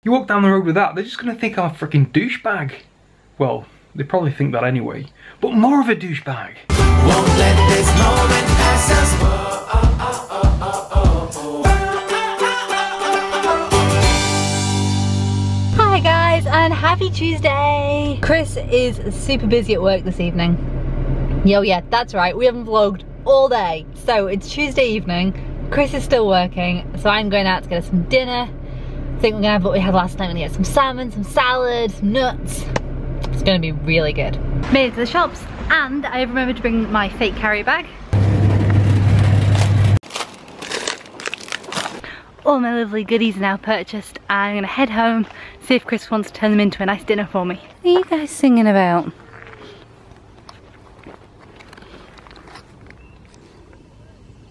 You walk down the road with that, they're just gonna think I'm a freaking douchebag. Well, they probably think that anyway, but more of a douchebag. Won't let this moment pass us by. Hi guys, and happy Tuesday! Chris is super busy at work this evening. Yo, yeah, that's right, we haven't vlogged all day. So it's Tuesday evening, Chris is still working, so I'm going out to get us some dinner. I think we're gonna have what we had last night. We're gonna get some salmon, some salad, some nuts. It's gonna be really good. Made it to the shops, and I remembered to bring my fake carry bag. All my lovely goodies are now purchased. I'm gonna head home, see if Chris wants to turn them into a nice dinner for me. What are you guys singing about?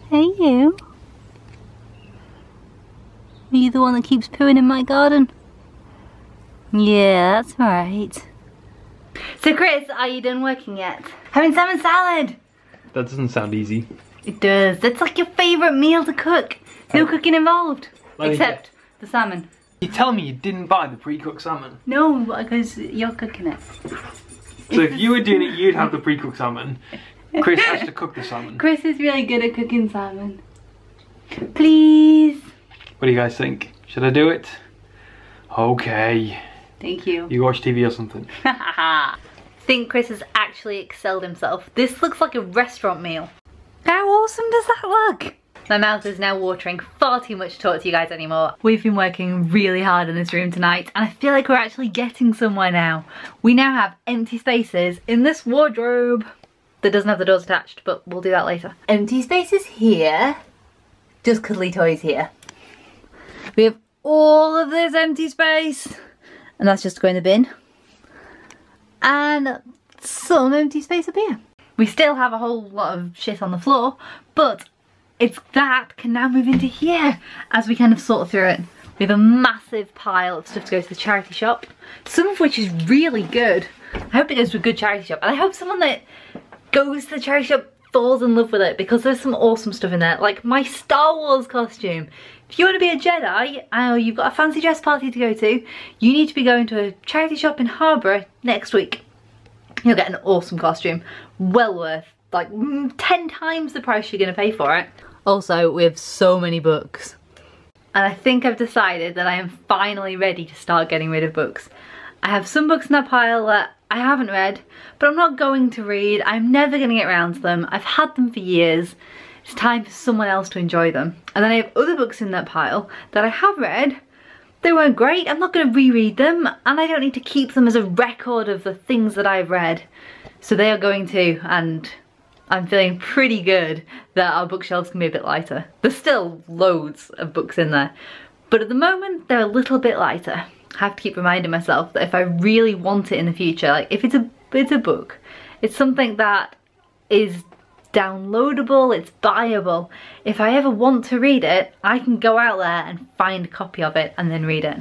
Hey you. Are you the one that keeps pooing in my garden? Yeah, that's right. So Chris, are you done working yet? Having salmon salad! That doesn't sound easy. It does. That's like your favourite meal to cook. No cooking involved. Except the salmon. You're telling me you didn't buy the pre-cooked salmon? No, because you're cooking it. So if you were doing it, you'd have the pre-cooked salmon. Chris has to cook the salmon. Chris is really good at cooking salmon. Please. What do you guys think? Should I do it? Okay. Thank you. You watch TV or something? I think Chris has actually excelled himself. This looks like a restaurant meal. How awesome does that look? My mouth is now watering far too much to talk to you guys anymore. We've been working really hard in this room tonight, and I feel like we're actually getting somewhere now. We now have empty spaces in this wardrobe that doesn't have the doors attached, but we'll do that later. Empty spaces here, just cuddly toys here. We have all of this empty space, and that's just to go in the bin. And some empty space up here. We still have a whole lot of shit on the floor, but that can now move into here as we kind of sort through it. We have a massive pile of stuff to go to the charity shop, some of which is really good. I hope it goes to a good charity shop, and I hope someone that goes to the charity shop falls in love with it, because there's some awesome stuff in there, like my Star Wars costume. If you want to be a Jedi, you've got a fancy dress party to go to, you need to be going to a charity shop in Harbour next week. You'll get an awesome costume, well worth like 10 times the price you're going to pay for it. Also, we have so many books, and I think I've decided that I am finally ready to start getting rid of books. I have some books in that pile that I haven't read, but I'm not going to read. I'm never going to get around to them. I've had them for years. It's time for someone else to enjoy them. And then I have other books in that pile that I have read. They weren't great. I'm not going to reread them, and I don't need to keep them as a record of the things that I've read. So they are going to, and I'm feeling pretty good that our bookshelves can be a bit lighter. There's still loads of books in there, but at the moment they're a little bit lighter. I have to keep reminding myself that if I really want it in the future, like if it's a book, it's something that is downloadable, it's buyable. If I ever want to read it, I can go out there and find a copy of it and then read it.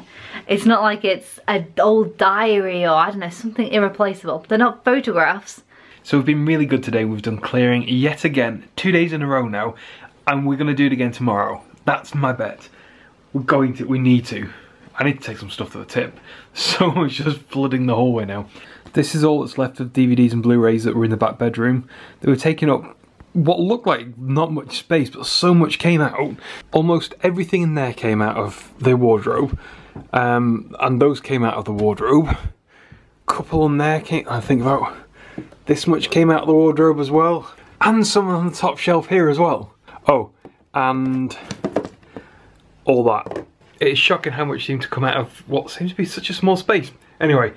It's not like it's an old diary or I don't know, something irreplaceable. They're not photographs. So we've been really good today. We've done clearing yet again, 2 days in a row now, and we're gonna do it again tomorrow. That's my bet. We need to. I need to take some stuff to the tip. So much just flooding the hallway now. This is all that's left of DVDs and Blu-rays that were in the back bedroom. They were taking up what looked like not much space, but so much came out. Almost everything in there came out of the wardrobe. And those came out of the wardrobe. Couple in there came, I think about this much came out of the wardrobe as well. And some on the top shelf here as well. Oh, and all that. It's shocking how much seemed to come out of what seems to be such a small space. Anyway,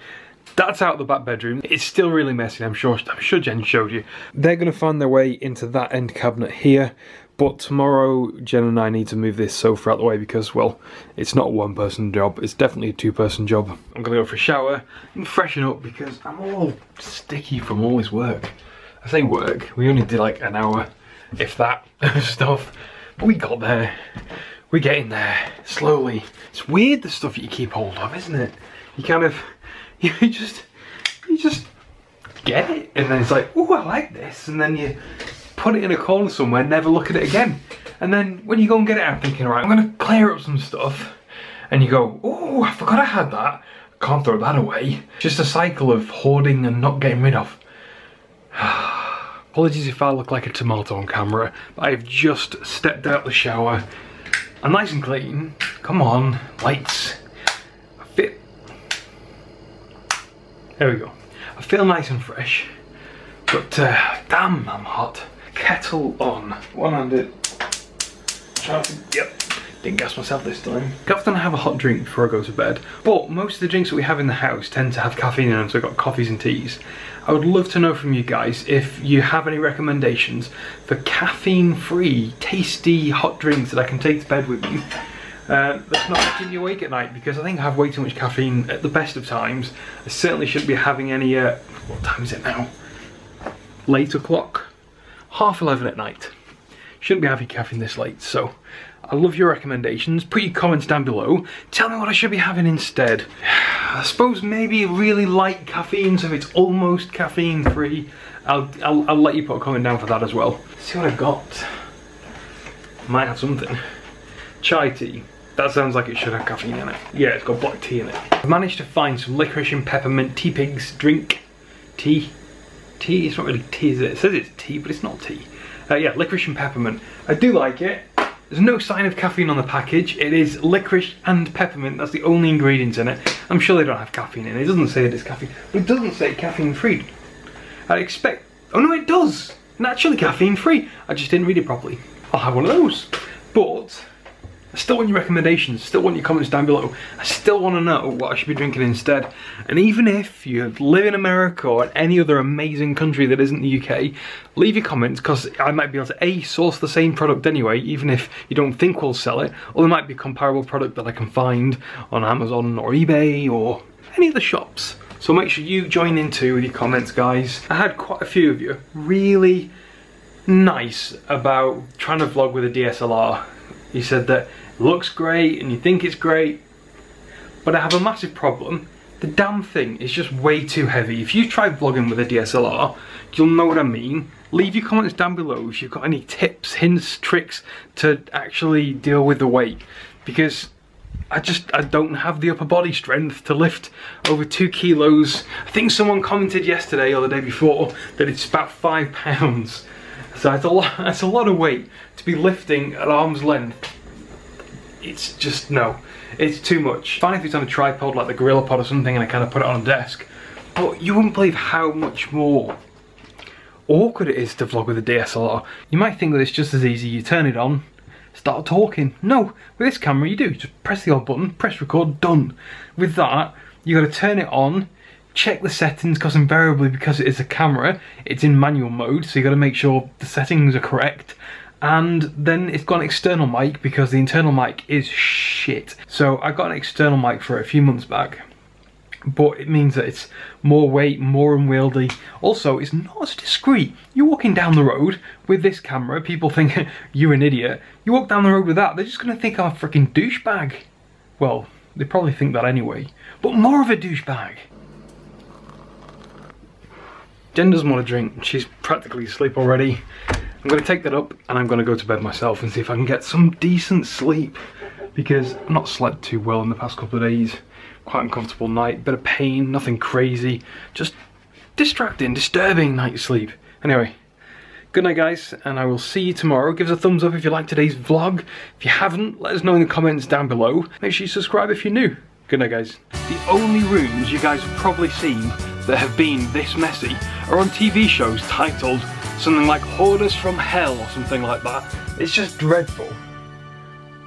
that's out the back bedroom. It's still really messy, I'm sure Jen showed you. They're gonna find their way into that end cabinet here, but tomorrow Jen and I need to move this sofa out the way because, well, it's not a one-person job, it's definitely a two-person job. I'm gonna go for a shower and freshen up because I'm all sticky from all this work. I say work, we only did like an hour, if that, of stuff, but we got there. We're getting there, slowly. It's weird the stuff you keep hold of, isn't it? You kind of, you just get it, and then it's like, oh, I like this, and then you put it in a corner somewhere, never look at it again. And then when you go and get it out, thinking, right, I'm gonna clear up some stuff, and you go, oh, I forgot I had that. Can't throw that away. Just a cycle of hoarding and not getting rid of. Apologies if I look like a tomato on camera, but I've just stepped out the shower. I'm nice and clean. Come on, lights. There we go. I feel nice and fresh, but damn, I'm hot. Kettle on. One-handed. Yep. Didn't gas myself this time. I often have a hot drink before I go to bed, but most of the drinks that we have in the house tend to have caffeine in them, so I've got coffees and teas. I would love to know from you guys if you have any recommendations for caffeine-free, tasty hot drinks that I can take to bed with me. That's not keep you awake at night, because I think I have way too much caffeine at the best of times. I certainly shouldn't be having any, what time is it now? Late o'clock? 11:30 at night. Shouldn't be having caffeine this late, so I love your recommendations. Put your comments down below. Tell me what I should be having instead. I suppose maybe really light caffeine, so if it's almost caffeine free, I'll let you put a comment down for that as well. Let's see what I've got. Might have something. Chai tea. That sounds like it should have caffeine in it. Yeah, it's got black tea in it. I've managed to find some licorice and peppermint tea pigs drink. Tea? Tea? It's not really tea, is it? It says it's tea, but it's not tea. Yeah, licorice and peppermint. I do like it. There's no sign of caffeine on the package. It is licorice and peppermint. That's the only ingredients in it. I'm sure they don't have caffeine in it. It doesn't say it is caffeine, but it doesn't say caffeine free. I'd expect... Oh no, it does! Naturally caffeine free. I just didn't read it properly. I'll have one of those. But I still want your recommendations, still want your comments down below. I still want to know what I should be drinking instead. And even if you live in America or any other amazing country that isn't the UK, leave your comments, because I might be able to A, source the same product anyway, even if you don't think we'll sell it, or there might be a comparable product that I can find on Amazon or eBay or any of the shops. So make sure you join in too with your comments, guys. I had quite a few of you really nice about trying to vlog with a DSLR. You said that it looks great and you think it's great, but I have a massive problem. The damn thing is just way too heavy. If you try vlogging with a DSLR, you'll know what I mean. Leave your comments down below if you've got any tips, hints, tricks to actually deal with the weight, because I don't have the upper body strength to lift over 2 kilos. I think someone commented yesterday or the day before that it's about 5 pounds. So that's a lot of weight to be lifting at arm's length. It's just, no, it's too much. Fine if it's on a tripod like the Gorilla Pod or something and I kind of put it on a desk, but you wouldn't believe how much more awkward it is to vlog with a DSLR. You might think that it's just as easy, you turn it on, start talking. No, with this camera you do, just press the on button, press record, done. With that, you got to turn it on, check the settings, because invariably, because it is a camera, it's in manual mode, so you got to make sure the settings are correct. And then it's got an external mic, because the internal mic is shit. So I got an external mic for it a few months back, but it means that it's more weight, more unwieldy. Also, it's not as discreet. You're walking down the road with this camera, people think you're an idiot. You walk down the road with that, they're just gonna think I'm a freaking douchebag. Well, they probably think that anyway, but more of a douchebag. Jen doesn't want to drink, she's practically asleep already. I'm going to take that up and I'm going to go to bed myself and see if I can get some decent sleep, because I've not slept too well in the past couple of days. Quite uncomfortable night, bit of pain, nothing crazy, just distracting, disturbing night sleep. Anyway, good night guys, and I will see you tomorrow. Give us a thumbs up if you liked today's vlog. If you haven't, let us know in the comments down below. Make sure you subscribe if you're new. Good night guys. The only rooms you guys have probably seen that have been this messy are on TV shows titled something like Hoarders from Hell or something like that. It's just dreadful.